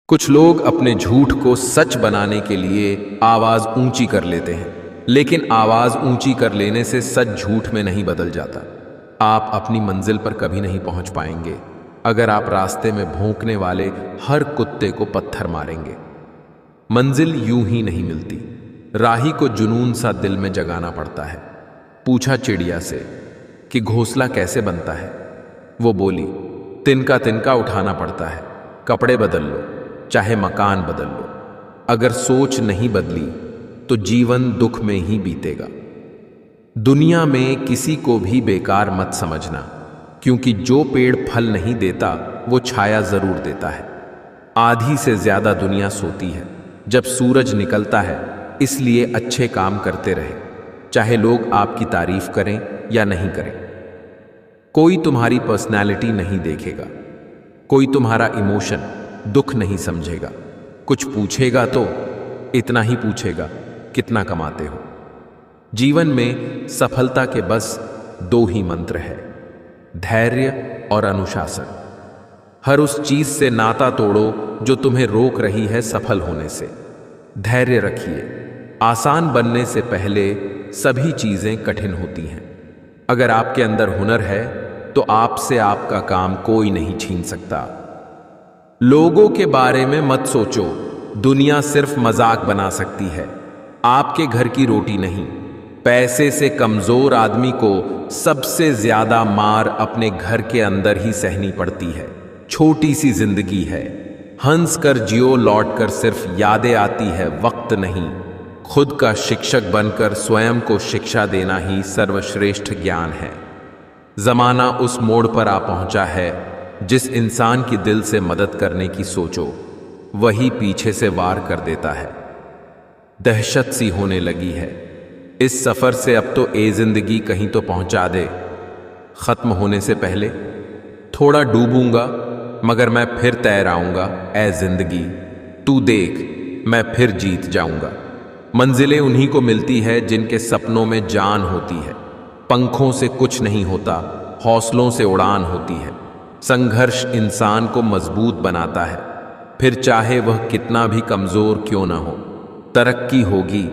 कुछ लोग अपने झूठ को सच बनाने के लिए आवाज ऊंची कर लेते हैं, लेकिन आवाज ऊंची कर लेने से सच झूठ में नहीं बदल जाता। आप अपनी मंजिल पर कभी नहीं पहुंच पाएंगे अगर आप रास्ते में भौंकने वाले हर कुत्ते को पत्थर मारेंगे। मंजिल यूं ही नहीं मिलती, राही को जुनून सा दिल में जगाना पड़ता है। पूछा चिड़िया से कि घोंसला कैसे बनता है। वो बोली, तिनका तिनका उठाना पड़ता है। कपड़े बदल लो, चाहे मकान बदल लो, अगर सोच नहीं बदली तो जीवन दुख में ही बीतेगा। दुनिया में किसी को भी बेकार मत समझना, क्योंकि जो पेड़ फल नहीं देता वो छाया जरूर देता है। आधी से ज्यादा दुनिया सोती है जब सूरज निकलता है, इसलिए अच्छे काम करते रहे, चाहे लोग आपकी तारीफ करें या नहीं करें। कोई तुम्हारी पर्सनैलिटी नहीं देखेगा, कोई तुम्हारा इमोशन दुख नहीं समझेगा। कुछ पूछेगा तो इतना ही पूछेगा, कितना कमाते हो। जीवन में सफलता के बस दो ही मंत्र है, धैर्य और अनुशासन। हर उस चीज से नाता तोड़ो जो तुम्हें रोक रही है सफल होने से। धैर्य रखिए, आसान बनने से पहले सभी चीजें कठिन होती हैं। अगर आपके अंदर हुनर है तो आपसे आपका काम कोई नहीं छीन सकता। लोगों के बारे में मत सोचो, दुनिया सिर्फ मजाक बना सकती है, आपके घर की रोटी नहीं। पैसे से कमजोर आदमी को सबसे ज्यादा मार अपने घर के अंदर ही सहनी पड़ती है। छोटी सी जिंदगी है, हंस कर जियो, लौट कर सिर्फ यादें आती है, वक्त नहीं। खुद का शिक्षक बनकर स्वयं को शिक्षा देना ही सर्वश्रेष्ठ ज्ञान है। जमाना उस मोड़ पर आ पहुंचा है, जिस इंसान की दिल से मदद करने की सोचो वही पीछे से वार कर देता है। दहशत सी होने लगी है इस सफर से, अब तो ए जिंदगी कहीं तो पहुंचा दे। खत्म होने से पहले थोड़ा डूबूंगा मगर मैं फिर तैर आऊंगा। ए जिंदगी तू देख, मैं फिर जीत जाऊंगा। मंजिलें उन्हीं को मिलती है जिनके सपनों में जान होती है। पंखों से कुछ नहीं होता, हौसलों से उड़ान होती है। संघर्ष इंसान को मजबूत बनाता है, फिर चाहे वह कितना भी कमजोर क्यों ना हो। तरक्की होगी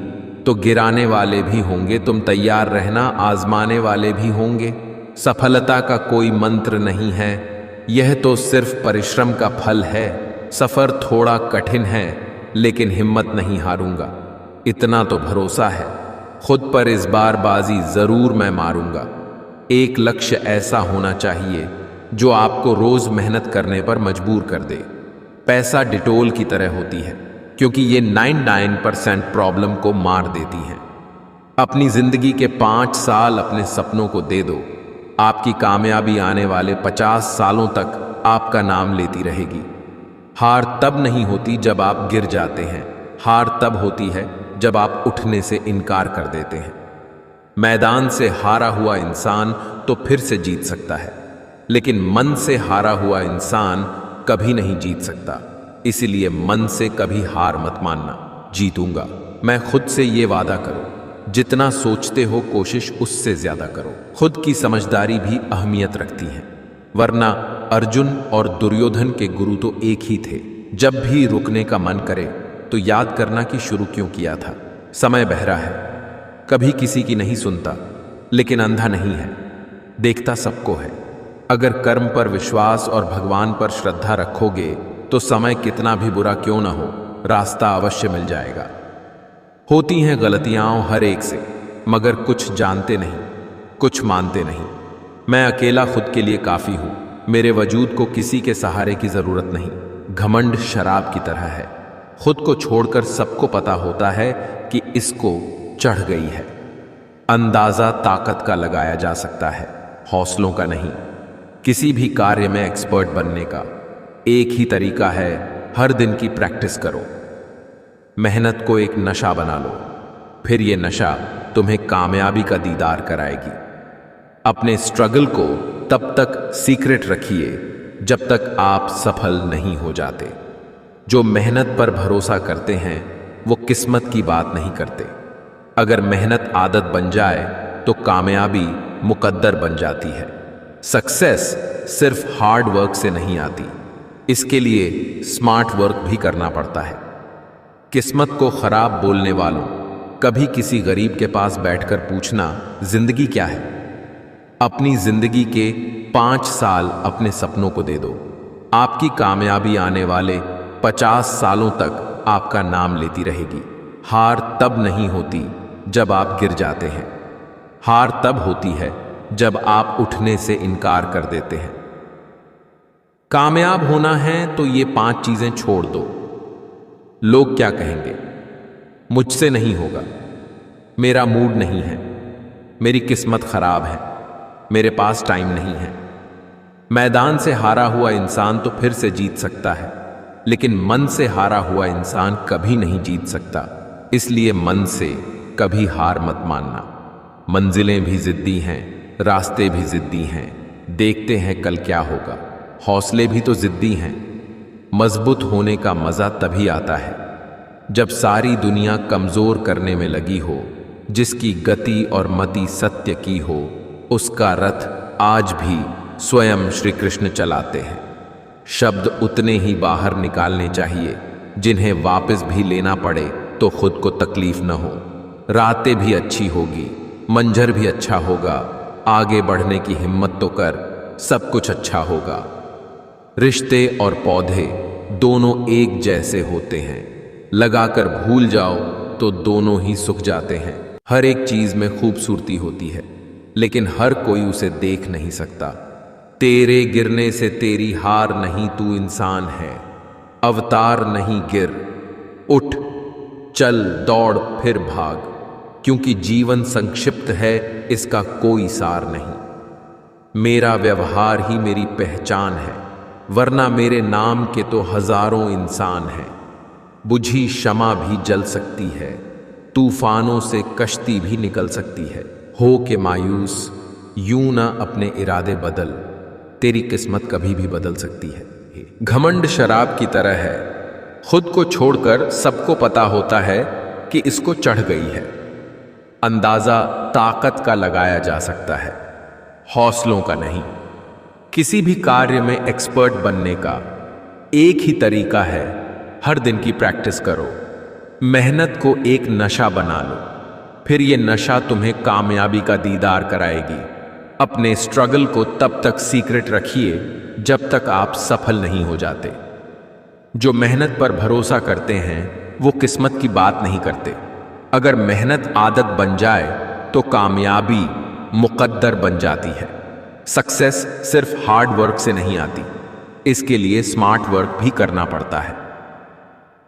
तो गिराने वाले भी होंगे, तुम तैयार रहना, आजमाने वाले भी होंगे। सफलता का कोई मंत्र नहीं है, यह तो सिर्फ परिश्रम का फल है। सफर थोड़ा कठिन है लेकिन हिम्मत नहीं हारूंगा, इतना तो भरोसा है। खुद पर इस बार बाजी जरूर मैं मारूंगा। एक लक्ष्य ऐसा होना चाहिए जो आपको रोज मेहनत करने पर मजबूर कर दे। पैसा डिटोल की तरह होती है, क्योंकि ये 99% प्रॉब्लम को मार देती है। अपनी जिंदगी के 5 साल अपने सपनों को दे दो, आपकी कामयाबी आने वाले 50 सालों तक आपका नाम लेती रहेगी। हार तब नहीं होती जब आप गिर जाते हैं, हार तब होती है जब आप उठने से इनकार कर देते हैं। मैदान से हारा हुआ इंसान तो फिर से जीत सकता है, लेकिन मन से हारा हुआ इंसान कभी नहीं जीत सकता। इसलिए मन से कभी हार मत मानना। जीतूंगा मैं, खुद से ये वादा करो। जितना सोचते हो कोशिश उससे ज्यादा करो। खुद की समझदारी भी अहमियत रखती है, वरना अर्जुन और दुर्योधन के गुरु तो एक ही थे। जब भी रुकने का मन करे तो याद करना कि शुरू क्यों किया था। समय बहरा है, कभी किसी की नहीं सुनता, लेकिन अंधा नहीं है, देखता सबको है। अगर कर्म पर विश्वास और भगवान पर श्रद्धा रखोगे तो समय कितना भी बुरा क्यों ना हो, रास्ता अवश्य मिल जाएगा। होती हैं गलतियां हर एक से, मगर कुछ जानते नहीं, कुछ मानते नहीं। मैं अकेला खुद के लिए काफी हूं, मेरे वजूद को किसी के सहारे की जरूरत नहीं। घमंड शराब की तरह है, खुद को छोड़कर सबको पता होता है कि इसको चढ़ गई है। अंदाजा ताकत का लगाया जा सकता है, हौसलों का नहीं। किसी भी कार्य में एक्सपर्ट बनने का एक ही तरीका है, हर दिन की प्रैक्टिस करो। मेहनत को एक नशा बना लो, फिर ये नशा तुम्हें कामयाबी का दीदार कराएगी। अपने स्ट्रगल को तब तक सीक्रेट रखिए जब तक आप सफल नहीं हो जाते। जो मेहनत पर भरोसा करते हैं वो किस्मत की बात नहीं करते। अगर मेहनत आदत बन जाए तो कामयाबी मुकद्दर बन जाती है। सक्सेस सिर्फ हार्ड वर्क से नहीं आती, इसके लिए स्मार्ट वर्क भी करना पड़ता है। किस्मत को खराब बोलने वालों, कभी किसी गरीब के पास बैठकर पूछना जिंदगी क्या है। अपनी जिंदगी के 5 साल अपने सपनों को दे दो। आपकी कामयाबी आने वाले 50 सालों तक आपका नाम लेती रहेगी। हार तब नहीं होती जब आप गिर जाते हैं, हार तब होती है जब आप उठने से इनकार कर देते हैं। कामयाब होना है तो ये 5 चीजें छोड़ दो। लोग क्या कहेंगे, मुझसे नहीं होगा, मेरा मूड नहीं है, मेरी किस्मत खराब है, मेरे पास टाइम नहीं है। मैदान से हारा हुआ इंसान तो फिर से जीत सकता है, लेकिन मन से हारा हुआ इंसान कभी नहीं जीत सकता। इसलिए मन से कभी हार मत मानना। मंजिलें भी जिद्दी हैं, रास्ते भी जिद्दी हैं, देखते हैं कल क्या होगा। हौसले भी तो जिद्दी हैं। मजबूत होने का मजा तभी आता है जब सारी दुनिया कमजोर करने में लगी हो। जिसकी गति और मति सत्य की हो, उसका रथ आज भी स्वयं श्री कृष्ण चलाते हैं। शब्द उतने ही बाहर निकालने चाहिए जिन्हें वापस भी लेना पड़े तो खुद को तकलीफ न हो। रातें भी अच्छी होगी, मंजर भी अच्छा होगा, आगे बढ़ने की हिम्मत तो कर, सब कुछ अच्छा होगा। रिश्ते और पौधे दोनों एक जैसे होते हैं, लगाकर भूल जाओ तो दोनों ही सूख जाते हैं। हर एक चीज में खूबसूरती होती है, लेकिन हर कोई उसे देख नहीं सकता। तेरे गिरने से तेरी हार नहीं, तू इंसान है, अवतार नहीं गिर। उठ, चल, दौड़, फिर भाग, क्योंकि जीवन संक्षिप्त है, इसका कोई सार नहीं। मेरा व्यवहार ही मेरी पहचान है, वरना मेरे नाम के तो हजारों इंसान हैं। बुझी शमा भी जल सकती है, तूफानों से कश्ती भी निकल सकती है। हो के मायूस यूं ना अपने इरादे बदल, तेरी किस्मत कभी भी बदल सकती है। घमंड शराब की तरह है, खुद को छोड़कर सबको पता होता है कि इसको चढ़ गई है। अंदाजा ताकत का लगाया जा सकता है, हौसलों का नहीं। किसी भी कार्य में एक्सपर्ट बनने का एक ही तरीका है, हर दिन की प्रैक्टिस करो। मेहनत को एक नशा बना लो, फिर यह नशा तुम्हें कामयाबी का दीदार कराएगी। अपने स्ट्रगल को तब तक सीक्रेट रखिए जब तक आप सफल नहीं हो जाते। जो मेहनत पर भरोसा करते हैं वो किस्मत की बात नहीं करते। अगर मेहनत आदत बन जाए तो कामयाबी मुकद्दर बन जाती है। सक्सेस सिर्फ हार्ड वर्क से नहीं आती, इसके लिए स्मार्ट वर्क भी करना पड़ता है।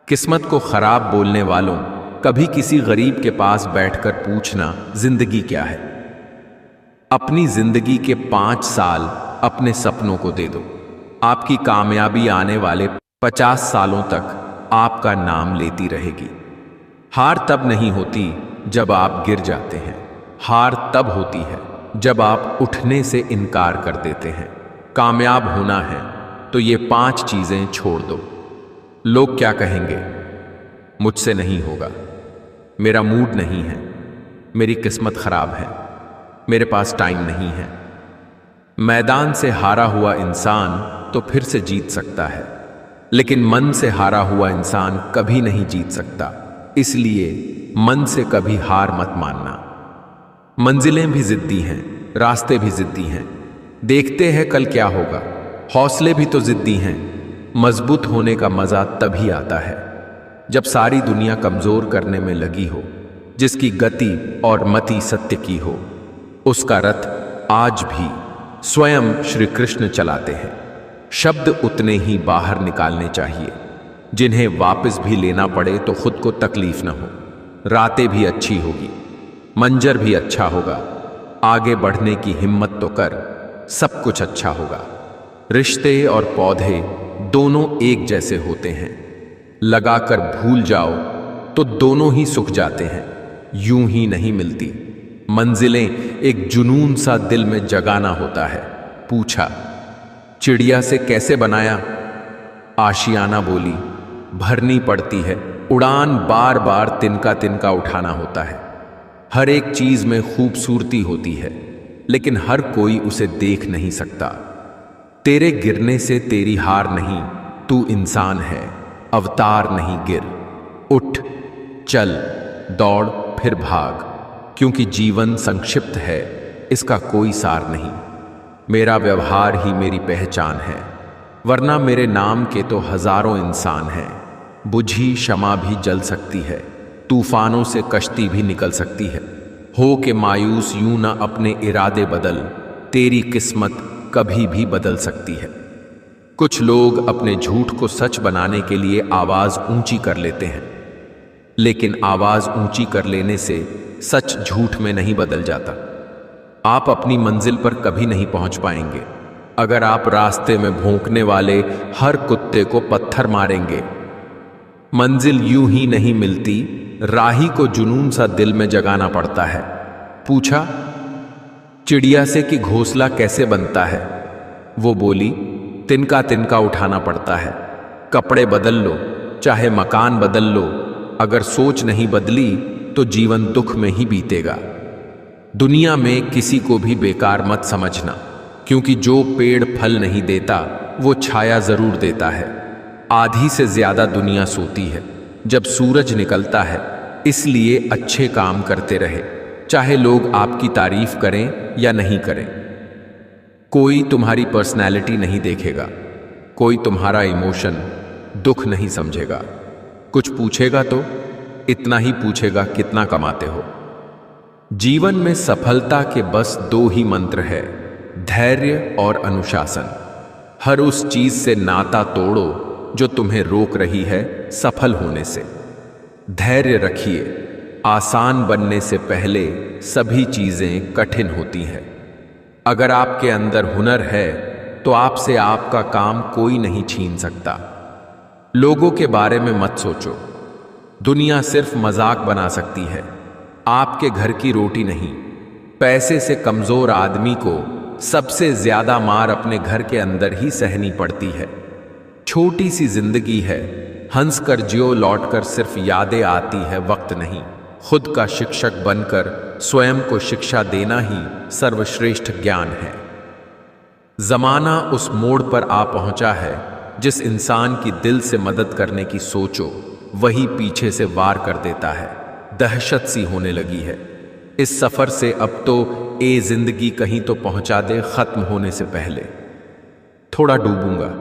किस्मत को खराब बोलने वालों, कभी किसी गरीब के पास बैठकर पूछना जिंदगी क्या है। अपनी जिंदगी के 5 साल अपने सपनों को दे दो। आपकी कामयाबी आने वाले 50 सालों तक आपका नाम लेती रहेगी। हार तब नहीं होती जब आप गिर जाते हैं, हार तब होती है जब आप उठने से इनकार कर देते हैं। कामयाब होना है तो ये 5 चीजें छोड़ दो। लोग क्या कहेंगे, मुझसे नहीं होगा, मेरा मूड नहीं है, मेरी किस्मत खराब है, मेरे पास टाइम नहीं है। मैदान से हारा हुआ इंसान तो फिर से जीत सकता है, लेकिन मन से हारा हुआ इंसान कभी नहीं जीत सकता। इसलिए मन से कभी हार मत मानना। मंजिलें भी जिद्दी हैं, रास्ते भी जिद्दी हैं, देखते हैं कल क्या होगा। हौसले भी तो जिद्दी हैं। मजबूत होने का मजा तभी आता है जब सारी दुनिया कमजोर करने में लगी हो। जिसकी गति और मति सत्य की हो, उसका रथ आज भी स्वयं श्री कृष्ण चलाते हैं। शब्द उतने ही बाहर निकालने चाहिए जिन्हें वापस भी लेना पड़े तो खुद को तकलीफ न हो। रातें भी अच्छी होगी, मंजर भी अच्छा होगा, आगे बढ़ने की हिम्मत तो कर, सब कुछ अच्छा होगा। रिश्ते और पौधे दोनों एक जैसे होते हैं, लगाकर भूल जाओ तो दोनों ही सूख जाते हैं, यूं ही नहीं मिलती। मंजिलें एक जुनून सा दिल में जगाना होता है। पूछा, चिड़िया से कैसे बनाया? आशियाना बोली, भरनी पड़ती है, उड़ान बार बार तिनका तिनका उठाना होता है। हर एक चीज में खूबसूरती होती है, लेकिन हर कोई उसे देख नहीं सकता। तेरे गिरने से तेरी हार नहीं, तू इंसान है, अवतार नहीं गिर। उठ, चल, दौड़, फिर भाग, क्योंकि जीवन संक्षिप्त है, इसका कोई सार नहीं। मेरा व्यवहार ही मेरी पहचान है, वरना मेरे नाम के तो हजारों इंसान हैं। बुझी क्षमा भी जल सकती है, तूफानों से कश्ती भी निकल सकती है। हो के मायूस यूं न अपने इरादे बदल, तेरी किस्मत कभी भी बदल सकती है। कुछ लोग अपने झूठ को सच बनाने के लिए आवाज ऊंची कर लेते हैं, लेकिन आवाज ऊंची कर लेने से सच झूठ में नहीं बदल जाता। आप अपनी मंजिल पर कभी नहीं पहुंच पाएंगे अगर आप रास्ते में भौंकने वाले हर कुत्ते को पत्थर मारेंगे। मंजिल यूं ही नहीं मिलती, राही को जुनून सा दिल में जगाना पड़ता है। पूछा चिड़िया से कि घोंसला कैसे बनता है? वो बोली, तिनका तिनका उठाना पड़ता है। कपड़े बदल लो, चाहे मकान बदल लो, अगर सोच नहीं बदली तो जीवन दुख में ही बीतेगा। दुनिया में किसी को भी बेकार मत समझना, क्योंकि जो पेड़ फल नहीं देता वो छाया जरूर देता है। आधी से ज्यादा दुनिया सोती है जब सूरज निकलता है, इसलिए अच्छे काम करते रहे, चाहे लोग आपकी तारीफ करें या नहीं करें। कोई तुम्हारी पर्सनैलिटी नहीं देखेगा, कोई तुम्हारा इमोशन, दुख नहीं समझेगा। कुछ पूछेगा तो इतना ही पूछेगा कितना कमाते हो। जीवन में सफलता के बस दो ही मंत्र है, धैर्य और अनुशासन। हर उस चीज से नाता तोड़ो जो तुम्हें रोक रही है सफल होने से। धैर्य रखिए, आसान बनने से पहले सभी चीजें कठिन होती हैं। अगर आपके अंदर हुनर है तो आपसे आपका काम कोई नहीं छीन सकता। लोगों के बारे में मत सोचो, दुनिया सिर्फ मजाक बना सकती है, आपके घर की रोटी नहीं। पैसे से कमजोर आदमी को सबसे ज्यादा मार अपने घर के अंदर ही सहनी पड़ती है। छोटी सी जिंदगी है, हंस कर जियो, लौट कर सिर्फ यादें आती है, वक्त नहीं। खुद का शिक्षक बनकर स्वयं को शिक्षा देना ही सर्वश्रेष्ठ ज्ञान है। जमाना उस मोड़ पर आ पहुंचा है, जिस इंसान की दिल से मदद करने की सोचो वही पीछे से वार कर देता है। दहशत सी होने लगी है इस सफर से, अब तो ए जिंदगी कहीं तो पहुंचा दे खत्म होने से पहले। थोड़ा डूबूंगा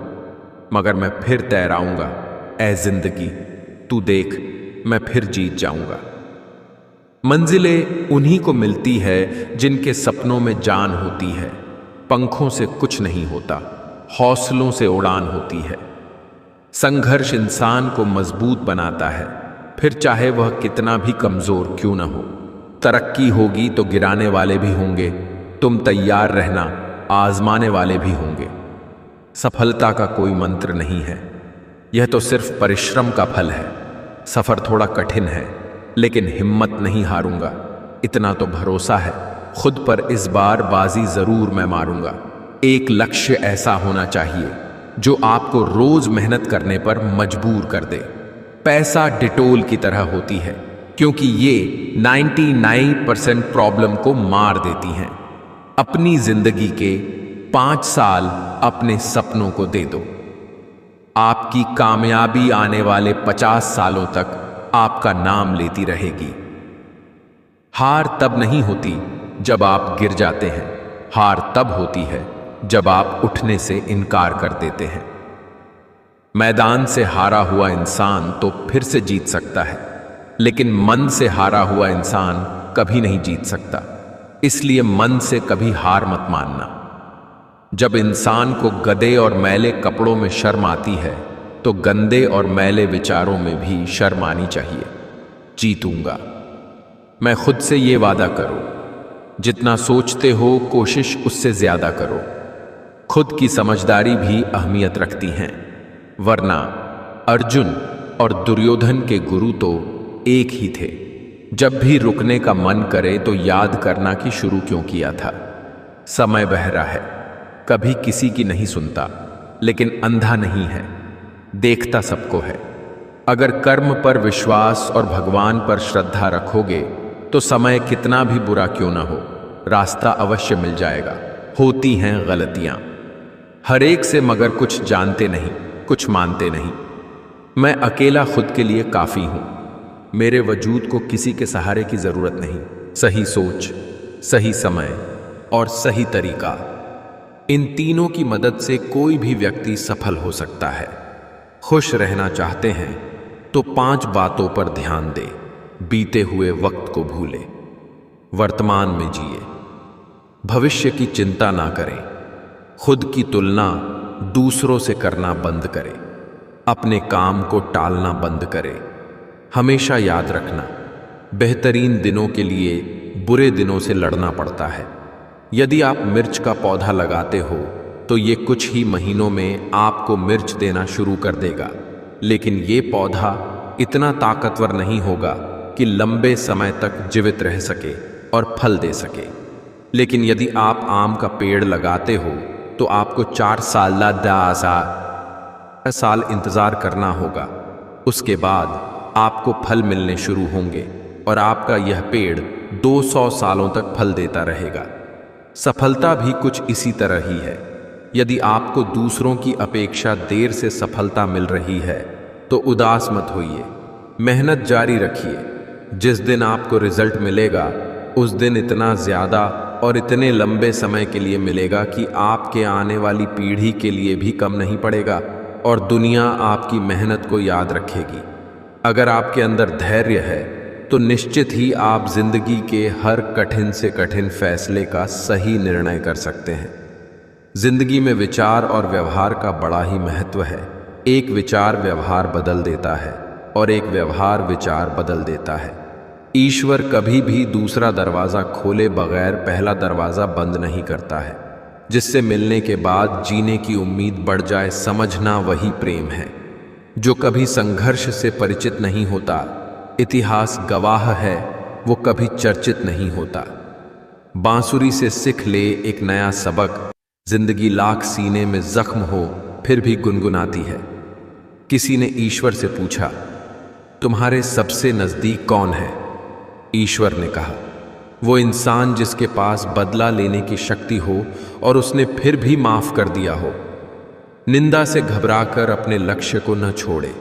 मगर मैं फिर तैराऊंगा, ए जिंदगी तू देख मैं फिर जीत जाऊंगा। मंजिलें उन्हीं को मिलती है जिनके सपनों में जान होती है। पंखों से कुछ नहीं होता, हौसलों से उड़ान होती है। संघर्ष इंसान को मजबूत बनाता है, फिर चाहे वह कितना भी कमजोर क्यों न हो। तरक्की होगी तो गिराने वाले भी होंगे, तुम तैयार रहना, आजमाने वाले भी होंगे। सफलता का कोई मंत्र नहीं है, यह तो सिर्फ परिश्रम का फल है। सफर थोड़ा कठिन है, लेकिन हिम्मत नहीं हारूंगा, इतना तो भरोसा है। खुद पर इस बार बाजी जरूर मैं मारूंगा। एक लक्ष्य ऐसा होना चाहिए जो आपको रोज मेहनत करने पर मजबूर कर दे। पैसा डिटोल की तरह होती है, क्योंकि ये 99% प्रॉब्लम को मार देती हैं। अपनी जिंदगी के 5 साल अपने सपनों को दे दो, आपकी कामयाबी आने वाले 50 सालों तक आपका नाम लेती रहेगी। हार तब नहीं होती जब आप गिर जाते हैं, हार तब होती है जब आप उठने से इनकार कर देते हैं। मैदान से हारा हुआ इंसान तो फिर से जीत सकता है, लेकिन मन से हारा हुआ इंसान कभी नहीं जीत सकता। इसलिए मन से कभी हार मत मानना। जब इंसान को गंदे और मैले कपड़ों में शर्म आती है, तो गंदे और मैले विचारों में भी शर्म आनी चाहिए। जीतूंगा, मैं खुद से ये वादा करो। जितना सोचते हो कोशिश उससे ज्यादा करो। खुद की समझदारी भी अहमियत रखती हैं, वरना अर्जुन और दुर्योधन के गुरु तो एक ही थे। जब भी रुकने का मन करे तो याद करना कि शुरू क्यों किया था। समय बहरा है, कभी किसी की नहीं सुनता, लेकिन अंधा नहीं है, देखता सबको है। अगर कर्म पर विश्वास और भगवान पर श्रद्धा रखोगे तो समय कितना भी बुरा क्यों ना हो, रास्ता अवश्य मिल जाएगा। होती हैं गलतियां हर एक से, मगर कुछ जानते नहीं। कुछ मानते नहीं। मैं अकेला खुद के लिए काफ़ी हूँ। मेरे वजूद को किसी के सहारे की ज़रूरत नहीं। सही सोच, सही समय और सही तरीका, इन तीनों की मदद से कोई भी व्यक्ति सफल हो सकता है। खुश रहना चाहते हैं तो 5 बातों पर ध्यान दें। बीते हुए वक्त को भूलें, वर्तमान में जिए, भविष्य की चिंता ना करें, खुद की तुलना दूसरों से करना बंद करें, अपने काम को टालना बंद करें। हमेशा याद रखना, बेहतरीन दिनों के लिए बुरे दिनों से लड़ना पड़ता है। यदि आप मिर्च का पौधा लगाते हो तो ये कुछ ही महीनों में आपको मिर्च देना शुरू कर देगा, लेकिन ये पौधा इतना ताकतवर नहीं होगा कि लंबे समय तक जीवित रह सके और फल दे सके। लेकिन यदि आप आम का पेड़ लगाते हो तो आपको 4 साल इंतजार करना होगा। उसके बाद आपको फल मिलने शुरू होंगे और आपका यह पेड़ 200 सालों तक फल देता रहेगा। सफलता भी कुछ इसी तरह ही है। यदि आपको दूसरों की अपेक्षा देर से सफलता मिल रही है तो उदास मत होइए, मेहनत जारी रखिए। जिस दिन आपको रिजल्ट मिलेगा उस दिन इतना ज़्यादा और इतने लंबे समय के लिए मिलेगा कि आपके आने वाली पीढ़ी के लिए भी कम नहीं पड़ेगा और दुनिया आपकी मेहनत को याद रखेगी। अगर आपके अंदर धैर्य है तो निश्चित ही आप जिंदगी के हर कठिन से कठिन फैसले का सही निर्णय कर सकते हैं। जिंदगी में विचार और व्यवहार का बड़ा ही महत्व है। एक विचार व्यवहार बदल देता है और एक व्यवहार विचार बदल देता है। ईश्वर कभी भी दूसरा दरवाज़ा खोले बगैर पहला दरवाज़ा बंद नहीं करता है। जिससे मिलने के बाद जीने की उम्मीद बढ़ जाए, समझना वही प्रेम है। जो कभी संघर्ष से परिचित नहीं होता, इतिहास गवाह है, वो कभी चर्चित नहीं होता। बांसुरी से सीख ले एक नया सबक, जिंदगी लाख सीने में जख्म हो फिर भी गुनगुनाती है। किसी ने ईश्वर से पूछा, तुम्हारे सबसे नजदीक कौन है? ईश्वर ने कहा, वो इंसान जिसके पास बदला लेने की शक्ति हो और उसने फिर भी माफ कर दिया हो। निंदा से घबराकर अपने लक्ष्य को न छोड़े,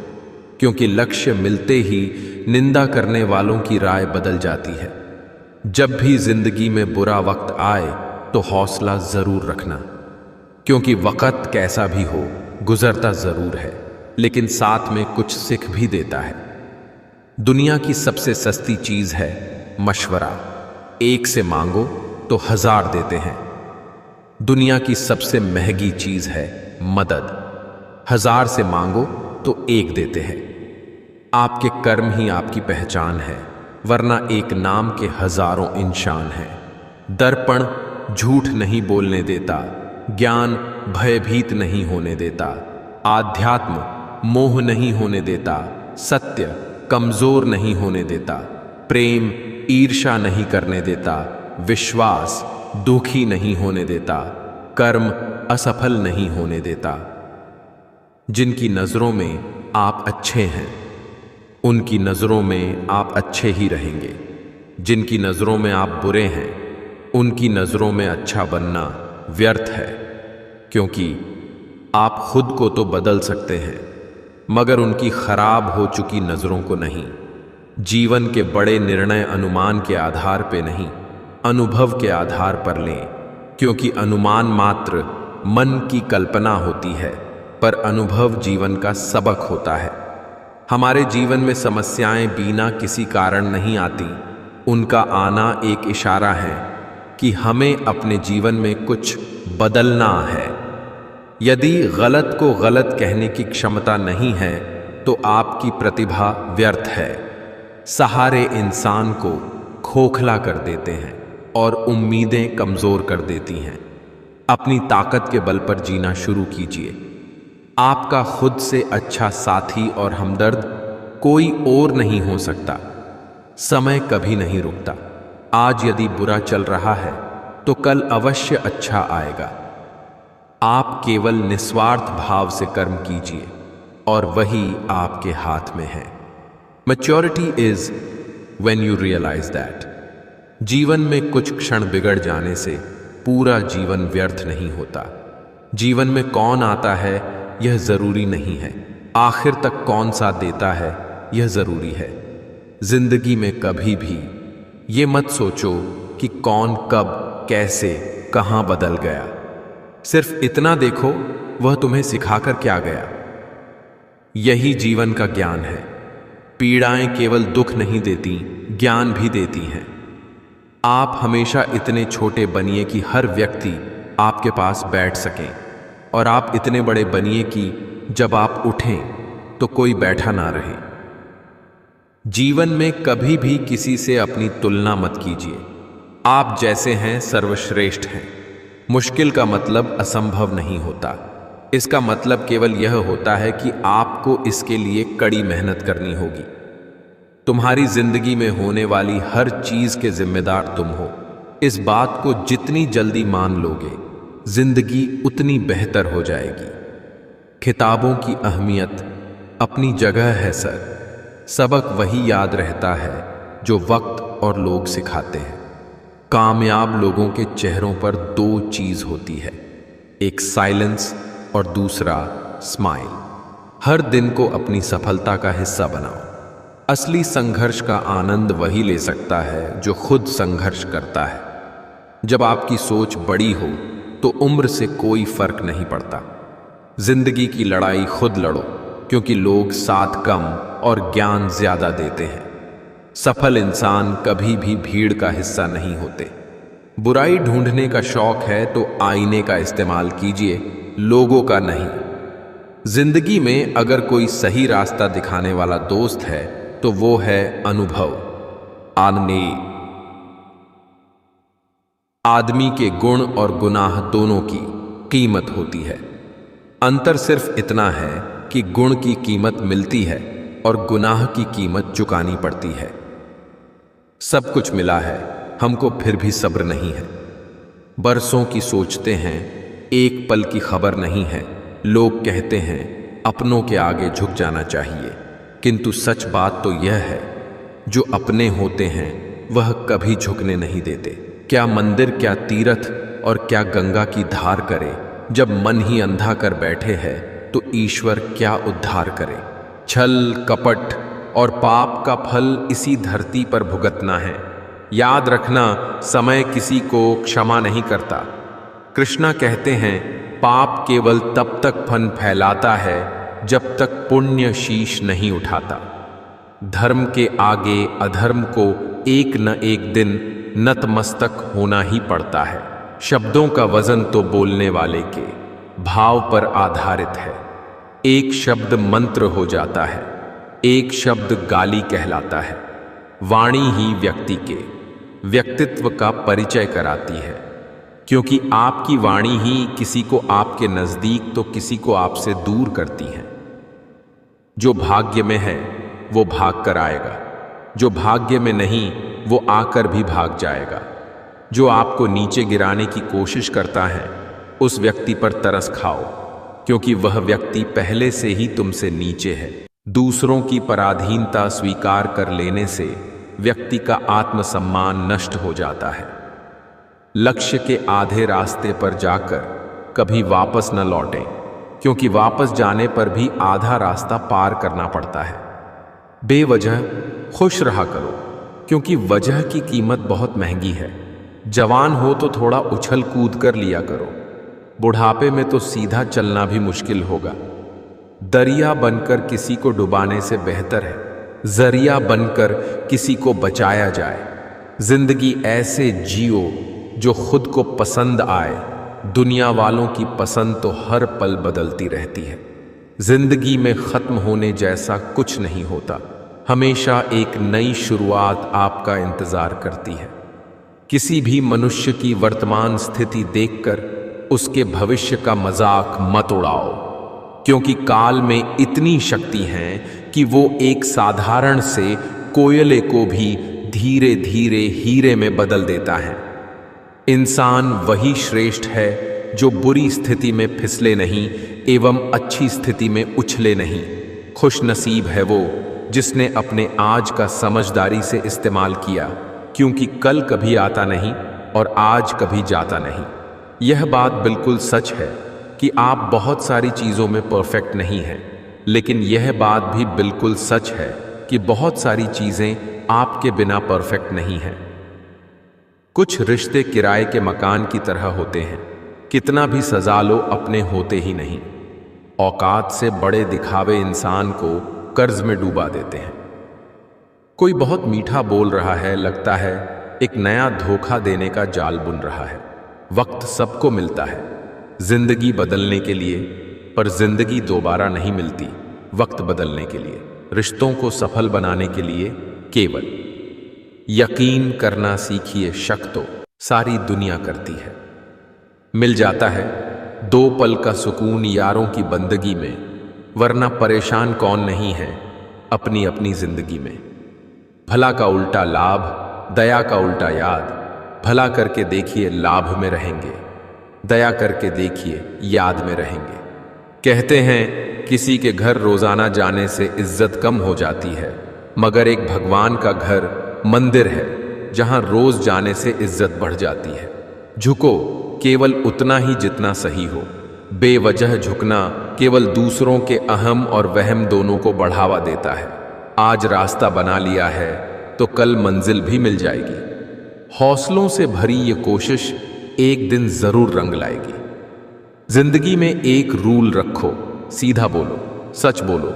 क्योंकि लक्ष्य मिलते ही निंदा करने वालों की राय बदल जाती है। जब भी जिंदगी में बुरा वक्त आए तो हौसला जरूर रखना, क्योंकि वक्त कैसा भी हो गुजरता जरूर है, लेकिन साथ में कुछ सीख भी देता है। दुनिया की सबसे सस्ती चीज है मशवरा। 1 से मांगो तो 1000 देते हैं। दुनिया की सबसे महंगी चीज है मदद। 1000 से मांगो तो 1 देते हैं। आपके कर्म ही आपकी पहचान है, वरना एक नाम के हजारों इंसान हैं। दर्पण झूठ नहीं बोलने देता, ज्ञान भयभीत नहीं होने देता, आध्यात्म मोह नहीं होने देता, सत्य कमजोर नहीं होने देता, प्रेम ईर्ष्या नहीं करने देता, विश्वास दुखी नहीं होने देता, कर्म असफल नहीं होने देता। जिनकी नजरों में आप अच्छे हैं उनकी नजरों में आप अच्छे ही रहेंगे। जिनकी नजरों में आप बुरे हैं उनकी नजरों में अच्छा बनना व्यर्थ है, क्योंकि आप खुद को तो बदल सकते हैं मगर उनकी खराब हो चुकी नजरों को नहीं। जीवन के बड़े निर्णय अनुमान के आधार पे नहीं, अनुभव के आधार पर लें, क्योंकि अनुमान मात्र मन की कल्पना होती है, पर अनुभव जीवन का सबक होता है। हमारे जीवन में समस्याएं बिना किसी कारण नहीं आती, उनका आना एक इशारा है कि हमें अपने जीवन में कुछ बदलना है। यदि गलत को गलत कहने की क्षमता नहीं है तो आपकी प्रतिभा व्यर्थ है। सहारे इंसान को खोखला कर देते हैं और उम्मीदें कमजोर कर देती हैं। अपनी ताकत के बल पर जीना शुरू कीजिए। आपका खुद से अच्छा साथी और हमदर्द कोई और नहीं हो सकता। समय कभी नहीं रुकता। आज यदि बुरा चल रहा है तो कल अवश्य अच्छा आएगा। आप केवल निस्वार्थ भाव से कर्म कीजिए और वही आपके हाथ में है। Maturity is when you realise that. जीवन में कुछ क्षण बिगड़ जाने से पूरा जीवन व्यर्थ नहीं होता। जीवन में कौन आता है यह जरूरी नहीं है। आखिर तक कौन साथ देता है यह जरूरी है। जिंदगी में कभी भी ये मत सोचो कि कौन कब कैसे कहां बदल गया। सिर्फ इतना देखो वह तुम्हें सिखाकर क्या गया। यही जीवन का ज्ञान है। पीड़ाएं केवल दुख नहीं देती, ज्ञान भी देती हैं। आप हमेशा इतने छोटे बनिए कि हर व्यक्ति आपके पास बैठ सके, और आप इतने बड़े बनिए कि जब आप उठें तो कोई बैठा ना रहे। जीवन में कभी भी किसी से अपनी तुलना मत कीजिए। आप जैसे हैं सर्वश्रेष्ठ हैं। मुश्किल का मतलब असंभव नहीं होता। इसका मतलब केवल यह होता है कि आपको इसके लिए कड़ी मेहनत करनी होगी। तुम्हारी जिंदगी में होने वाली हर चीज के जिम्मेदार तुम हो। इस बात को जितनी जल्दी मान लोगे, जिंदगी उतनी बेहतर हो जाएगी। किताबों की अहमियत अपनी जगह है सर। सबक वही याद रहता है जो वक्त और लोग सिखाते हैं। कामयाब लोगों के चेहरों पर दो चीज होती है, एक साइलेंस और दूसरा स्माइल। हर दिन को अपनी सफलता का हिस्सा बनाओ। असली संघर्ष का आनंद वही ले सकता है जो खुद संघर्ष करता है। जब आपकी सोच बड़ी हो तो उम्र से कोई फर्क नहीं पड़ता। जिंदगी की लड़ाई खुद लड़ो, क्योंकि लोग साथ कम और ज्ञान ज्यादा देते हैं। सफल इंसान कभी भी भीड़ का हिस्सा नहीं होते। बुराई ढूंढने का शौक है तो आईने का इस्तेमाल कीजिए, लोगों का नहीं। जिंदगी में अगर कोई सही रास्ता दिखाने वाला दोस्त है तो वो है अनुभव। आदमी के गुण और गुनाह दोनों की कीमत होती है। अंतर सिर्फ इतना है कि गुण की कीमत मिलती है और गुनाह की कीमत चुकानी पड़ती है। सब कुछ मिला है, हमको फिर भी सब्र नहीं है। बरसों की सोचते हैं, एक पल की खबर नहीं है। लोग कहते हैं अपनों के आगे झुक जाना चाहिए, किंतु सच बात तो यह है, जो अपने होते हैं वह कभी झुकने नहीं देते। क्या मंदिर, क्या तीर्थ और क्या गंगा की धार करे। जब मन ही अंधा कर बैठे है तो ईश्वर क्या उद्धार करे। छल, कपट और पाप का फल इसी धरती पर भुगतना है। याद रखना, समय किसी को क्षमा नहीं करता। कृष्णा कहते हैं, पाप केवल तब तक फन फैलाता है जब तक पुण्य शीश नहीं उठाता। धर्म के आगे अधर्म को एक न एक दिन नतमस्तक होना ही पड़ता है। शब्दों का वजन तो बोलने वाले के भाव पर आधारित है। एक शब्द मंत्र हो जाता है, एक शब्द गाली कहलाता है। वाणी ही व्यक्ति के व्यक्तित्व का परिचय कराती है, क्योंकि आपकी वाणी ही किसी को आपके नजदीक तो किसी को आपसे दूर करती है। जो भाग्य में है वो भाग कर आएगा, जो भाग्य में नहीं वो आकर भी भाग जाएगा। जो आपको नीचे गिराने की कोशिश करता है उस व्यक्ति पर तरस खाओ, क्योंकि वह व्यक्ति पहले से ही तुमसे नीचे है। दूसरों की पराधीनता स्वीकार कर लेने से व्यक्ति का आत्मसम्मान नष्ट हो जाता है। लक्ष्य के आधे रास्ते पर जाकर कभी वापस न लौटें, क्योंकि वापस जाने पर भी आधा रास्ता पार करना पड़ता है। बेवजह खुश रहा करो, क्योंकि वजह की कीमत बहुत महंगी है। जवान हो तो थोड़ा उछल कूद कर लिया करो, बुढ़ापे में तो सीधा चलना भी मुश्किल होगा। दरिया बनकर किसी को डुबाने से बेहतर है जरिया बनकर किसी को बचाया जाए। जिंदगी ऐसे जियो जो खुद को पसंद आए। दुनिया वालों की पसंद तो हर पल बदलती रहती है। जिंदगी में खत्म होने जैसा कुछ नहीं होता। हमेशा एक नई शुरुआत आपका इंतजार करती है। किसी भी मनुष्य की वर्तमान स्थिति देखकर उसके भविष्य का मजाक मत उड़ाओ, क्योंकि काल में इतनी शक्ति है कि वो एक साधारण से कोयले को भी धीरे धीरे हीरे में बदल देता है। इंसान वही श्रेष्ठ है जो बुरी स्थिति में फिसले नहीं एवं अच्छी स्थिति में उछले नहीं। खुश नसीब है वो जिसने अपने आज का समझदारी से इस्तेमाल किया, क्योंकि कल कभी आता नहीं और आज कभी जाता नहीं। यह बात बिल्कुल सच है कि आप बहुत सारी चीज़ों में परफेक्ट नहीं हैं, लेकिन यह बात भी बिल्कुल सच है कि बहुत सारी चीज़ें आपके बिना परफेक्ट नहीं हैं। कुछ रिश्ते किराए के मकान की तरह होते हैं, कितना भी सजा लो अपने होते ही नहीं। औकात से बड़े दिखावे इंसान को कर्ज में डूबा देते हैं। कोई बहुत मीठा बोल रहा है, लगता है एक नया धोखा देने का जाल बुन रहा है। वक्त सबको मिलता है जिंदगी बदलने के लिए, पर जिंदगी दोबारा नहीं मिलती वक्त बदलने के लिए। रिश्तों को सफल बनाने के लिए केवल यकीन करना सीखिए, शक तो सारी दुनिया करती है। मिल जाता है 2 पल का सुकून यारों की बंदगी में, वरना परेशान कौन नहीं है अपनी अपनी जिंदगी में। भला का उल्टा लाभ, दया का उल्टा याद। भला करके देखिए लाभ में रहेंगे, दया करके देखिए याद में रहेंगे। कहते हैं किसी के घर रोजाना जाने से इज्जत कम हो जाती है, मगर एक भगवान का घर मंदिर है जहां रोज जाने से इज्जत बढ़ जाती है। झुको केवल उतना ही जितना सही हो। बेवजह झुकना केवल दूसरों के अहम और वहम दोनों को बढ़ावा देता है। आज रास्ता बना लिया है तो कल मंजिल भी मिल जाएगी। हौसलों से भरी ये कोशिश एक दिन जरूर रंग लाएगी। जिंदगी में एक रूल रखो, सीधा बोलो, सच बोलो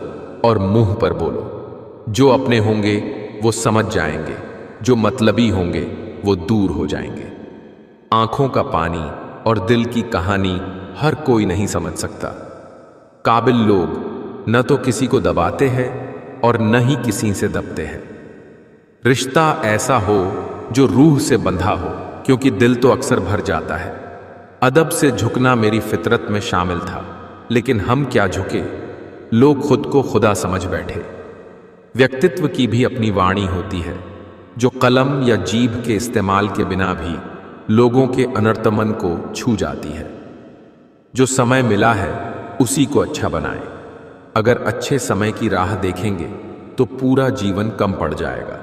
और मुंह पर बोलो। जो अपने होंगे वो समझ जाएंगे, जो मतलबी होंगे वो दूर हो जाएंगे। आंखों का पानी और दिल की कहानी हर कोई नहीं समझ सकता। काबिल लोग न तो किसी को दबाते हैं और न ही किसी से दबते हैं। रिश्ता ऐसा हो जो रूह से बंधा हो, क्योंकि दिल तो अक्सर भर जाता है। अदब से झुकना मेरी फितरत में शामिल था, लेकिन हम क्या झुके, लोग खुद को खुदा समझ बैठे। व्यक्तित्व की भी अपनी वाणी होती है, जो कलम या जीभ के इस्तेमाल के बिना भी लोगों के अनर्तमन को छू जाती है। जो समय मिला है उसी को अच्छा बनाएं। अगर अच्छे समय की राह देखेंगे तो पूरा जीवन कम पड़ जाएगा।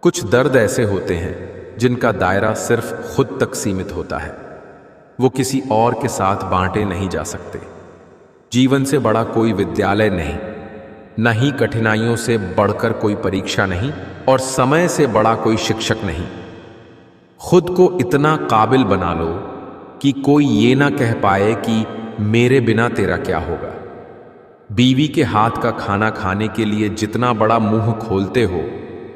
कुछ दर्द ऐसे होते हैं जिनका दायरा सिर्फ खुद तक सीमित होता है, वो किसी और के साथ बांटे नहीं जा सकते। जीवन से बड़ा कोई विद्यालय नहीं, न ही कठिनाइयों से बढ़कर कोई परीक्षा नहीं, और समय से बड़ा कोई शिक्षक नहीं। खुद को इतना काबिल बना लो कि कोई ये ना कह पाए कि मेरे बिना तेरा क्या होगा। बीवी के हाथ का खाना खाने के लिए जितना बड़ा मुंह खोलते हो,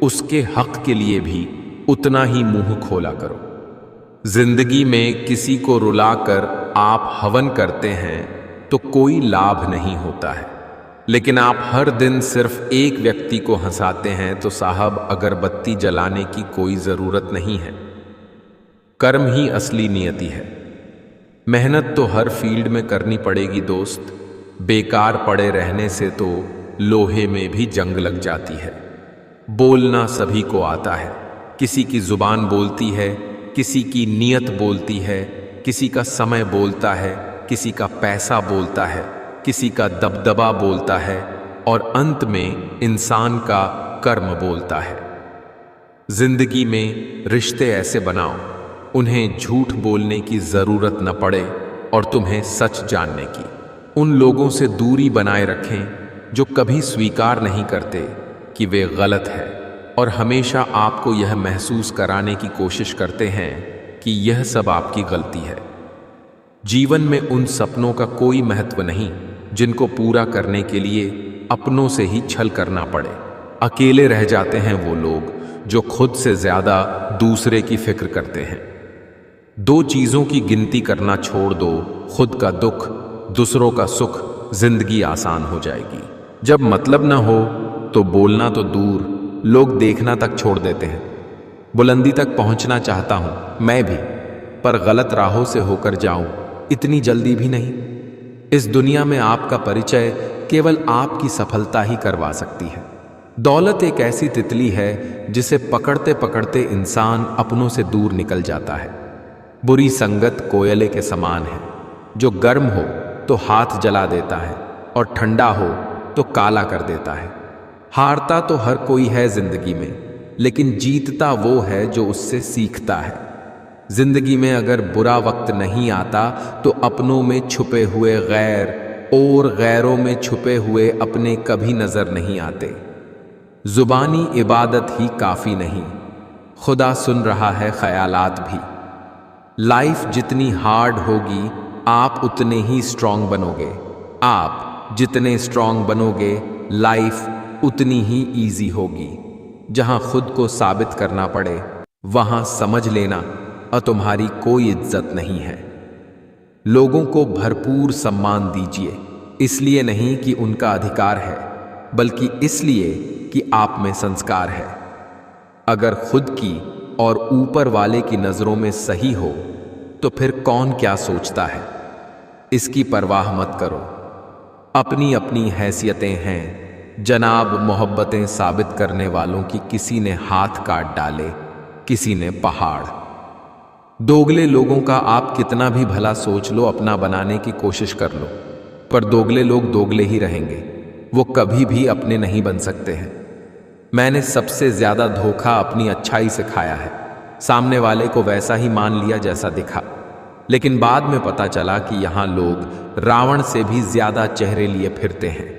उसके हक के लिए भी उतना ही मुंह खोला करो। जिंदगी में किसी को रुलाकर आप हवन करते हैं तो कोई लाभ नहीं होता है, लेकिन आप हर दिन सिर्फ एक व्यक्ति को हंसाते हैं तो साहब अगरबत्ती जलाने की कोई जरूरत नहीं है। कर्म ही असली नियति है। मेहनत तो हर फील्ड में करनी पड़ेगी दोस्त। बेकार पड़े रहने से तो लोहे में भी जंग लग जाती है। बोलना सभी को आता है, किसी की जुबान बोलती है, किसी की नियत बोलती है, किसी का समय बोलता है, किसी का पैसा बोलता है, किसी का दबदबा बोलता है, और अंत में इंसान का कर्म बोलता है। जिंदगी में रिश्ते ऐसे बनाओ उन्हें झूठ बोलने की जरूरत न पड़े और तुम्हें सच जानने की। उन लोगों से दूरी बनाए रखें जो कभी स्वीकार नहीं करते कि वे गलत है और हमेशा आपको यह महसूस कराने की कोशिश करते हैं कि यह सब आपकी गलती है। जीवन में उन सपनों का कोई महत्व नहीं जिनको पूरा करने के लिए अपनों से ही छल करना पड़े। अकेले रह जाते हैं वो लोग जो खुद से ज्यादा दूसरे की फिक्र करते हैं। 2 चीजों की गिनती करना छोड़ दो, खुद का दुख, दूसरों का सुख, जिंदगी आसान हो जाएगी। जब मतलब ना हो तो बोलना तो दूर, लोग देखना तक छोड़ देते हैं। बुलंदी तक पहुंचना चाहता हूं मैं भी, पर गलत राहों से होकर जाऊं इतनी जल्दी भी नहीं। इस दुनिया में आपका परिचय केवल आपकी सफलता ही करवा सकती है। दौलत एक ऐसी तितली है जिसे पकड़ते पकड़ते इंसान अपनों से दूर निकल जाता है। बुरी संगत कोयले के समान है, जो गर्म हो तो हाथ जला देता है और ठंडा हो तो काला कर देता है। हारता तो हर कोई है जिंदगी में, लेकिन जीतता वो है जो उससे सीखता है। जिंदगी में अगर बुरा वक्त नहीं आता तो अपनों में छुपे हुए गैर और गैरों में छुपे हुए अपने कभी नजर नहीं आते। जुबानी इबादत ही काफी नहीं, खुदा सुन रहा है ख्यालात भी। लाइफ जितनी हार्ड होगी आप उतने ही स्ट्रांग बनोगे। आप जितने स्ट्रांग बनोगे लाइफ उतनी ही इजी होगी। जहां खुद को साबित करना पड़े वहां समझ लेना तुम्हारी कोई इज्जत नहीं है। लोगों को भरपूर सम्मान दीजिए, इसलिए नहीं कि उनका अधिकार है, बल्कि इसलिए कि आप में संस्कार है। अगर खुद की और ऊपर वाले की नजरों में सही हो तो फिर कौन क्या सोचता है, इसकी परवाह मत करो। अपनी अपनी हैसियतें हैं जनाब। मोहब्बतें साबित करने वालों की किसी ने हाथ काट डाले, किसी ने पहाड़। दोगले लोगों का आप कितना भी भला सोच लो, अपना बनाने की कोशिश कर लो, पर दोगले लोग दोगले ही रहेंगे। वो कभी भी अपने नहीं बन सकते हैं। मैंने सबसे ज्यादा धोखा अपनी अच्छाई से खाया है। सामने वाले को वैसा ही मान लिया जैसा दिखा, लेकिन बाद में पता चला कि यहां लोग रावण से भी ज्यादा चेहरे लिए फिरते हैं।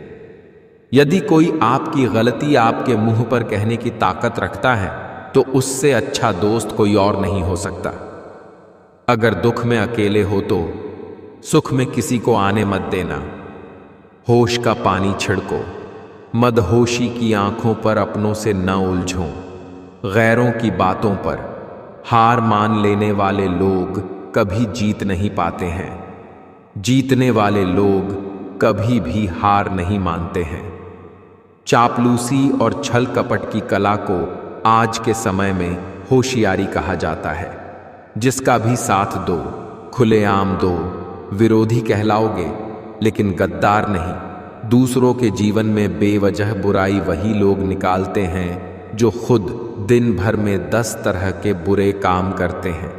यदि कोई आपकी गलती आपके मुंह पर कहने की ताकत रखता है तो उससे अच्छा दोस्त कोई और नहीं हो सकता। अगर दुख में अकेले हो तो सुख में किसी को आने मत देना। होश का पानी छिड़को, मदहोशी की आंखों पर अपनों से न उलझो। गैरों की बातों पर हार मान लेने वाले लोग कभी जीत नहीं पाते हैं। जीतने वाले लोग कभी भी हार नहीं मानते हैं। चापलूसी और छल कपट की कला को आज के समय में होशियारी कहा जाता है। जिसका भी साथ दो, खुलेआम दो, विरोधी कहलाओगे लेकिन गद्दार नहीं। दूसरों के जीवन में बेवजह बुराई वही लोग निकालते हैं जो खुद दिन भर में 10 तरह के बुरे काम करते हैं।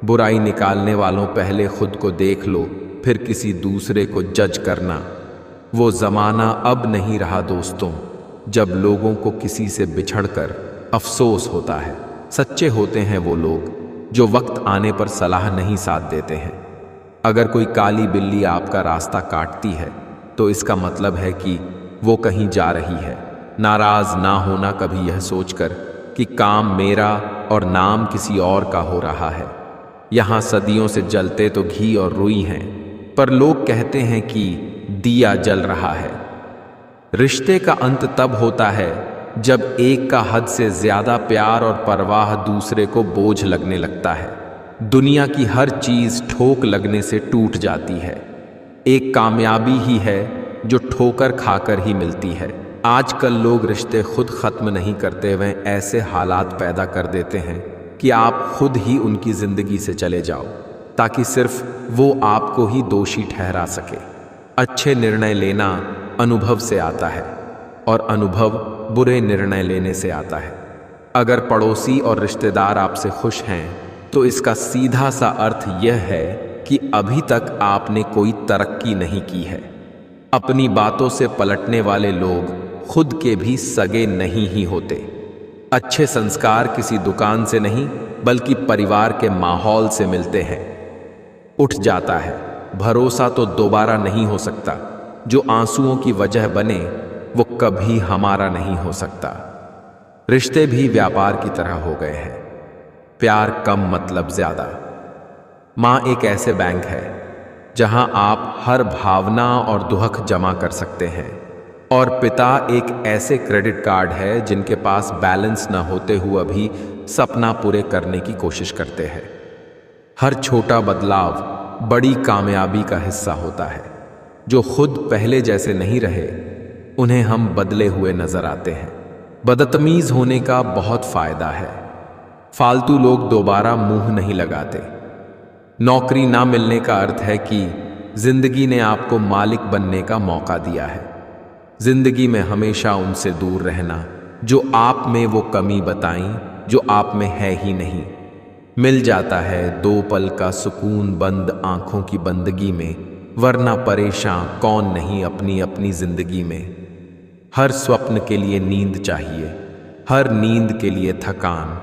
बुराई निकालने वालों पहले खुद को देख लो, फिर किसी दूसरे को जज करना। वो जमाना अब नहीं रहा दोस्तों, जब लोगों को किसी से बिछड़कर अफसोस होता है। सच्चे होते हैं वो लोग जो वक्त आने पर सलाह नहीं साथ देते हैं। अगर कोई काली बिल्ली आपका रास्ता काटती है तो इसका मतलब है कि वो कहीं जा रही है। नाराज ना होना कभी यह सोचकर कि काम मेरा और नाम किसी और का हो रहा है। यहाँ सदियों से जलते तो घी और रुई हैं, पर लोग कहते हैं कि दिया जल रहा है। रिश्ते का अंत तब होता है जब एक का हद से ज्यादा प्यार और परवाह दूसरे को बोझ लगने लगता है। दुनिया की हर चीज ठोक लगने से टूट जाती है। एक कामयाबी ही है जो ठोकर खाकर ही मिलती है। आजकल लोग रिश्ते खुद खत्म नहीं करते, वे ऐसे हालात पैदा कर देते हैं कि आप खुद ही उनकी जिंदगी से चले जाओ, ताकि सिर्फ वो आपको ही दोषी ठहरा सके। अच्छे निर्णय लेना अनुभव से आता है और अनुभव बुरे निर्णय लेने से आता है। अगर पड़ोसी और रिश्तेदार आपसे खुश हैं तो इसका सीधा सा अर्थ यह है कि अभी तक आपने कोई तरक्की नहीं की है। अपनी बातों से पलटने वाले लोग खुद के भी सगे नहीं ही होते। अच्छे संस्कार किसी दुकान से नहीं बल्कि परिवार के माहौल से मिलते हैं। उठ जाता है, भरोसा तो दोबारा नहीं हो सकता। जो आंसुओं की वजह बने वो कभी हमारा नहीं हो सकता। रिश्ते भी व्यापार की तरह हो गए हैं, प्यार कम मतलब ज्यादा। माँ एक ऐसे बैंक है जहां आप हर भावना और दुख जमा कर सकते हैं, और पिता एक ऐसे क्रेडिट कार्ड है जिनके पास बैलेंस न होते हुए भी सपना पूरे करने की कोशिश करते हैं। हर छोटा बदलाव बड़ी कामयाबी का हिस्सा होता है। जो खुद पहले जैसे नहीं रहे उन्हें हम बदले हुए नजर आते हैं। बदतमीज होने का बहुत फायदा है। फालतू लोग दोबारा मुंह नहीं लगाते। नौकरी ना मिलने का अर्थ है कि जिंदगी ने आपको मालिक बनने का मौका दिया है। जिंदगी में हमेशा उनसे दूर रहना जो आप में वो कमी बताएं जो आप में है ही नहीं। मिल जाता है 2 पल का सुकून बंद आंखों की बंदगी में, वरना परेशान कौन नहीं अपनी अपनी जिंदगी में। हर स्वप्न के लिए नींद चाहिए, हर नींद के लिए थकान।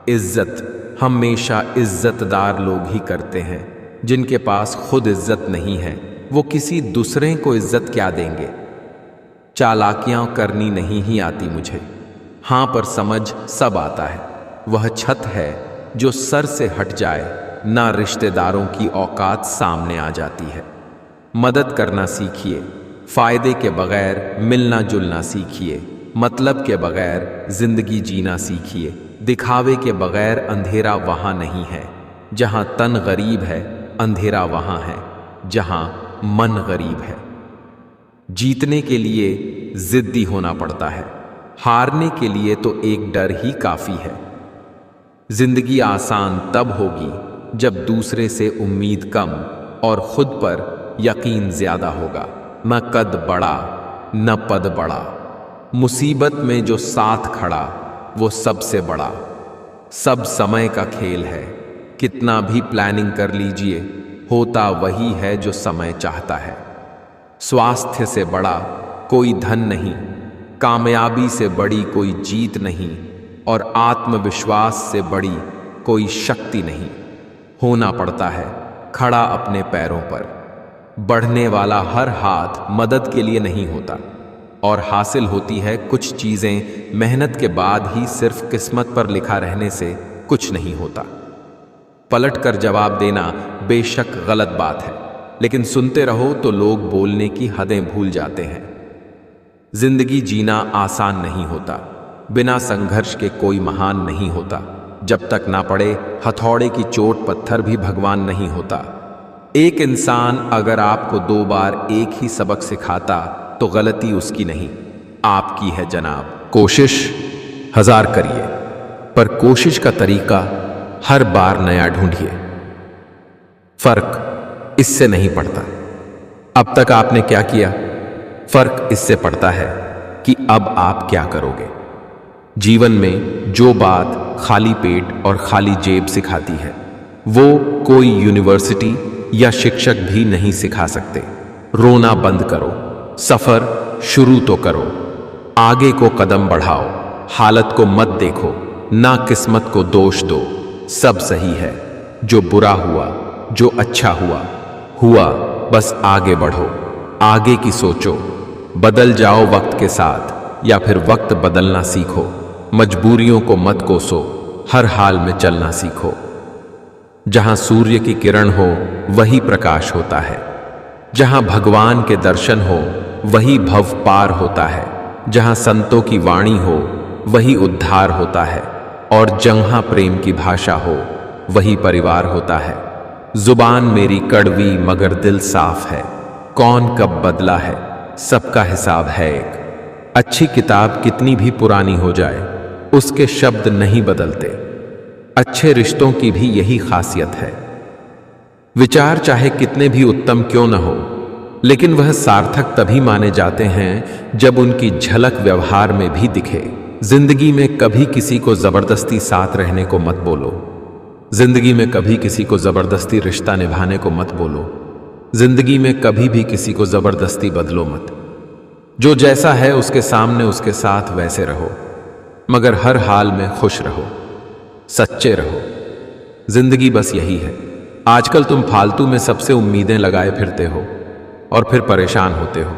इज्जत हमेशा इज्जतदार लोग ही करते हैं। जिनके पास खुद इज्जत नहीं है वो किसी दूसरे को इज्जत क्या देंगे। चालाकियां करनी नहीं ही आती मुझे, हाँ पर समझ सब आता है। वह छत है जो सर से हट जाए ना रिश्तेदारों की औकात सामने आ जाती है। मदद करना सीखिए, फायदे के बगैर मिलना जुलना सीखिए, मतलब के बगैर जिंदगी जीना सीखिए। दिखावे के बगैर अंधेरा वहां नहीं है जहां तन गरीब है, अंधेरा वहां है जहां मन गरीब है। जीतने के लिए जिद्दी होना पड़ता है, हारने के लिए तो एक डर ही काफी है। जिंदगी आसान तब होगी जब दूसरे से उम्मीद कम और खुद पर यकीन ज्यादा होगा। न कद बड़ा न पद बड़ा, मुसीबत में जो साथ खड़ा वो सबसे बड़ा। सब समय का खेल है, कितना भी प्लानिंग कर लीजिए होता वही है जो समय चाहता है। स्वास्थ्य से बड़ा कोई धन नहीं, कामयाबी से बड़ी कोई जीत नहीं, और आत्मविश्वास से बड़ी कोई शक्ति नहीं। होना पड़ता है खड़ा अपने पैरों पर। बढ़ने वाला हर हाथ मदद के लिए नहीं होता, और हासिल होती है कुछ चीजें मेहनत के बाद ही। सिर्फ किस्मत पर लिखा रहने से कुछ नहीं होता। पलट कर जवाब देना बेशक गलत बात है, लेकिन सुनते रहो तो लोग बोलने की हदें भूल जाते हैं। जिंदगी जीना आसान नहीं होता, बिना संघर्ष के कोई महान नहीं होता। जब तक ना पड़े हथौड़े की चोट पत्थर भी भगवान नहीं होता। एक इंसान अगर आपको 2 बार एक ही सबक सिखाता तो गलती उसकी नहीं, आपकी है जनाब। कोशिश 1000 करिए, पर कोशिश का तरीका हर बार नया ढूंढिए। फर्क इससे नहीं पड़ता अब तक आपने क्या किया, फर्क इससे पड़ता है कि अब आप क्या करोगे। जीवन में जो बात खाली पेट और खाली जेब सिखाती है वो कोई यूनिवर्सिटी या शिक्षक भी नहीं सिखा सकते। रोना बंद करो, सफर शुरू तो करो, आगे को कदम बढ़ाओ। हालत को मत देखो, ना किस्मत को दोष दो। सब सही है, जो बुरा हुआ जो अच्छा हुआ, बस आगे बढ़ो। आगे की सोचो, बदल जाओ वक्त के साथ या फिर वक्त बदलना सीखो। मजबूरियों को मत कोसो, हर हाल में चलना सीखो। जहां सूर्य की किरण हो वही प्रकाश होता है, जहां भगवान के दर्शन हो वही भव पार होता है, जहां संतों की वाणी हो वही उद्धार होता है, और जहां प्रेम की भाषा हो वही परिवार होता है। जुबान मेरी कड़वी मगर दिल साफ है, कौन कब बदला है सबका हिसाब है एक। अच्छी किताब कितनी भी पुरानी हो जाए उसके शब्द नहीं बदलते। अच्छे रिश्तों की भी यही खासियत है। विचार चाहे कितने भी उत्तम क्यों न हो, लेकिन वह सार्थक तभी माने जाते हैं जब उनकी झलक व्यवहार में भी दिखे। जिंदगी में कभी किसी को जबरदस्ती साथ रहने को मत बोलो। जिंदगी में कभी किसी को जबरदस्ती रिश्ता निभाने को मत बोलो। जिंदगी में कभी भी किसी को जबरदस्ती बदलो मत। जो जैसा है उसके सामने उसके साथ वैसे रहो, मगर हर हाल में खुश रहो, सच्चे रहो। जिंदगी बस यही है। आजकल तुम फालतू में सबसे उम्मीदें लगाए फिरते हो और फिर परेशान होते हो।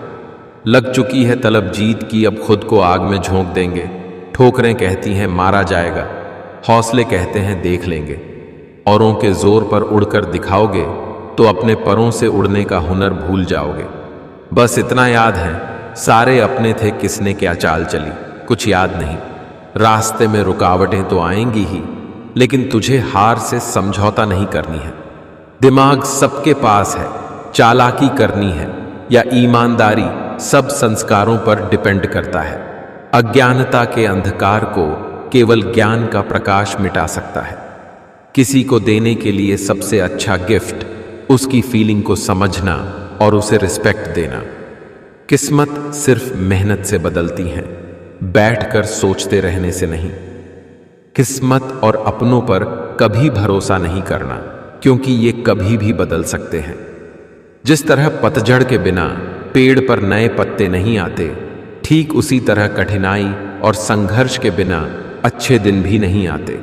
लग चुकी है तलब जीत की, अब खुद को आग में झोंक देंगे। ठोकरें कहती हैं मारा जाएगा, हौसले कहते हैं देख लेंगे। औरों के जोर पर उड़कर दिखाओगे तो अपने परों से उड़ने का हुनर भूल जाओगे। बस इतना याद है, सारे अपने थे किसने क्या चाल चली, कुछ याद नहीं। रास्ते में रुकावटें तो आएंगी ही, लेकिन तुझे हार से समझौता नहीं करनी है। दिमाग सबके पास है, चालाकी करनी है या ईमानदारी सब संस्कारों पर डिपेंड करता है। अज्ञानता के अंधकार को केवल ज्ञान का प्रकाश मिटा सकता है। किसी को देने के लिए सबसे अच्छा गिफ्ट उसकी फीलिंग को समझना और उसे रिस्पेक्ट देना। किस्मत सिर्फ मेहनत से बदलती है, बैठकर सोचते रहने से नहीं। किस्मत और अपनों पर कभी भरोसा नहीं करना, क्योंकि ये कभी भी बदल सकते हैं। जिस तरह पतझड़ के बिना पेड़ पर नए पत्ते नहीं आते, ठीक उसी तरह कठिनाई और संघर्ष के बिना अच्छे दिन भी नहीं आते।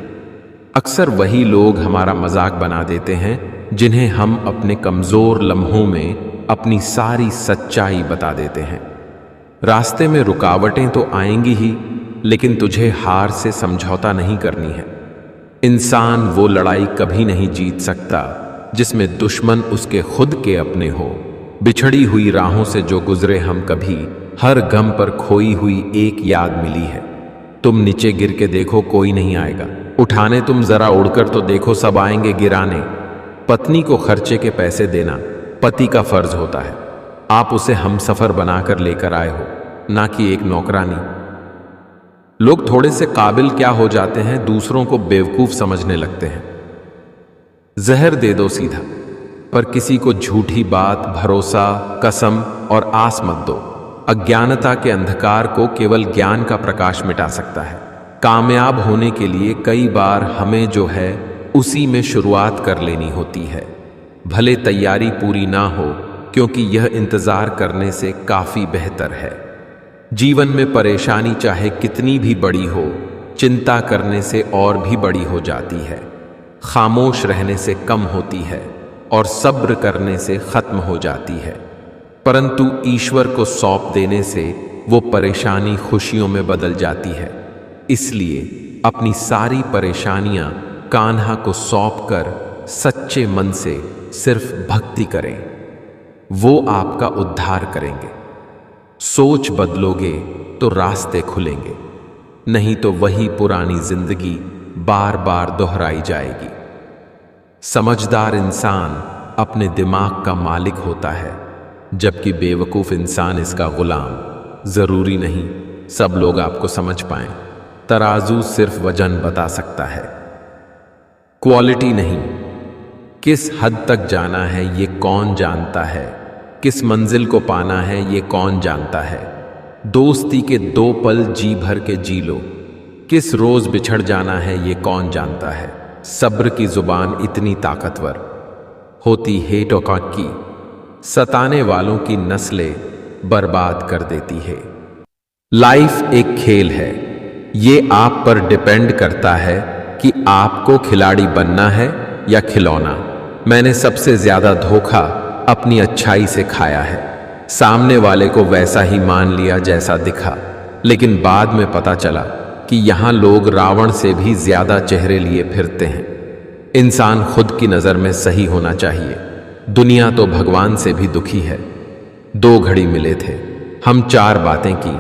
अक्सर वही लोग हमारा मजाक बना देते हैं जिन्हें हम अपने कमजोर लम्हों में अपनी सारी सच्चाई बता देते हैं। रास्ते में रुकावटें तो आएंगी ही, लेकिन तुझे हार से समझौता नहीं करनी है। इंसान वो लड़ाई कभी नहीं जीत सकता जिसमें दुश्मन उसके खुद के अपने हो। बिछड़ी हुई राहों से जो गुजरे हम कभी, हर गम पर खोई हुई एक याद मिली है। तुम नीचे गिर के देखो, कोई नहीं आएगा उठाने, तुम जरा उड़कर तो देखो, सब आएंगे गिराने। पत्नी को खर्चे के पैसे देना पति का फर्ज होता है। आप उसे हमसफर बनाकर लेकर आए हो, ना कि एक नौकरानी। लोग थोड़े से काबिल क्या हो जाते हैं, दूसरों को बेवकूफ समझने लगते हैं। जहर दे दो सीधा, पर किसी को झूठी बात, भरोसा, कसम और आस मत दो। अज्ञानता के अंधकार को केवल ज्ञान का प्रकाश मिटा सकता है। कामयाब होने के लिए कई बार हमें जो है उसी में शुरुआत कर लेनी होती है, भले तैयारी पूरी ना हो, क्योंकि यह इंतजार करने से काफी बेहतर है। जीवन में परेशानी चाहे कितनी भी बड़ी हो, चिंता करने से और भी बड़ी हो जाती है। खामोश रहने से कम होती है और सब्र करने से खत्म हो जाती है। परंतु ईश्वर को सौंप देने से वो परेशानी खुशियों में बदल जाती है। इसलिए अपनी सारी परेशानियां कान्हा को सौंपकर सच्चे मन से सिर्फ भक्ति करें, वो आपका उद्धार करेंगे। सोच बदलोगे तो रास्ते खुलेंगे, नहीं तो वही पुरानी जिंदगी बार बार दोहराई जाएगी। समझदार इंसान अपने दिमाग का मालिक होता है, जबकि बेवकूफ इंसान इसका गुलाम। जरूरी नहीं सब लोग आपको समझ पाएं। तराजू सिर्फ वजन बता सकता है, क्वालिटी नहीं। किस हद तक जाना है ये कौन जानता है, किस मंजिल को पाना है ये कौन जानता है। दोस्ती के 2 पल जी भर के जी लो, किस रोज बिछड़ जाना है ये कौन जानता है। सब्र की जुबान इतनी ताकतवर होती है टोका की, सताने वालों की नस्लें बर्बाद कर देती है। लाइफ एक खेल है, ये आप पर डिपेंड करता है कि आपको खिलाड़ी बनना है या खिलौना। मैंने सबसे ज्यादा धोखा अपनी अच्छाई से खाया है। सामने वाले को वैसा ही मान लिया जैसा दिखा, लेकिन बाद में पता चला कि यहां लोग रावण से भी ज्यादा चेहरे लिए फिरते हैं। इंसान खुद की नजर में सही होना चाहिए। दुनिया तो भगवान से भी दुखी है। 2 घड़ी मिले थे, हम 4 बातें की,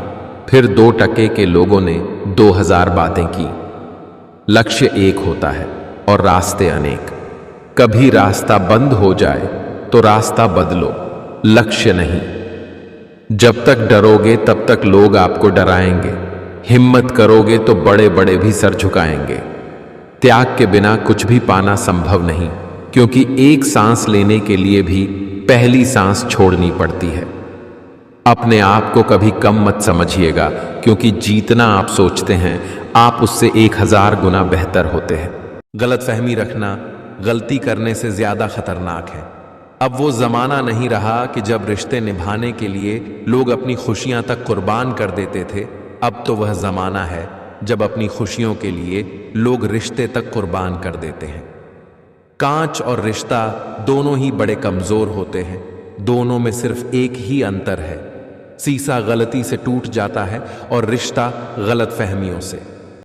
फिर 2 टके के लोगों ने 2000 बातें की। लक्ष्य एक होता है और रास्ते अनेक। कभी रास्ता बंद हो जाए तो रास्ता बदलो, लक्ष्य नहीं। जब तक डरोगे तब तक लोग आपको डराएंगे। हिम्मत करोगे तो बड़े बड़े भी सर झुकाएंगे। त्याग के बिना कुछ भी पाना संभव नहीं, क्योंकि एक सांस लेने के लिए भी पहली सांस छोड़नी पड़ती है। अपने आप को कभी कम मत समझिएगा, क्योंकि जीतना आप सोचते हैं आप उससे 1000 गुना बेहतर होते हैं। गलतफहमी रखना गलती करने से ज्यादा खतरनाक है। अब वो जमाना नहीं रहा कि जब रिश्ते निभाने के लिए लोग अपनी खुशियां तक कुर्बान कर देते थे। अब तो वह जमाना है जब अपनी खुशियों के लिए लोग रिश्ते तक कुर्बान कर देते हैं। कांच और रिश्ता दोनों ही बड़े कमजोर होते हैं। दोनों में सिर्फ एक ही अंतर है, शीशा गलती से टूट जाता है और रिश्ता गलत फहमियों से।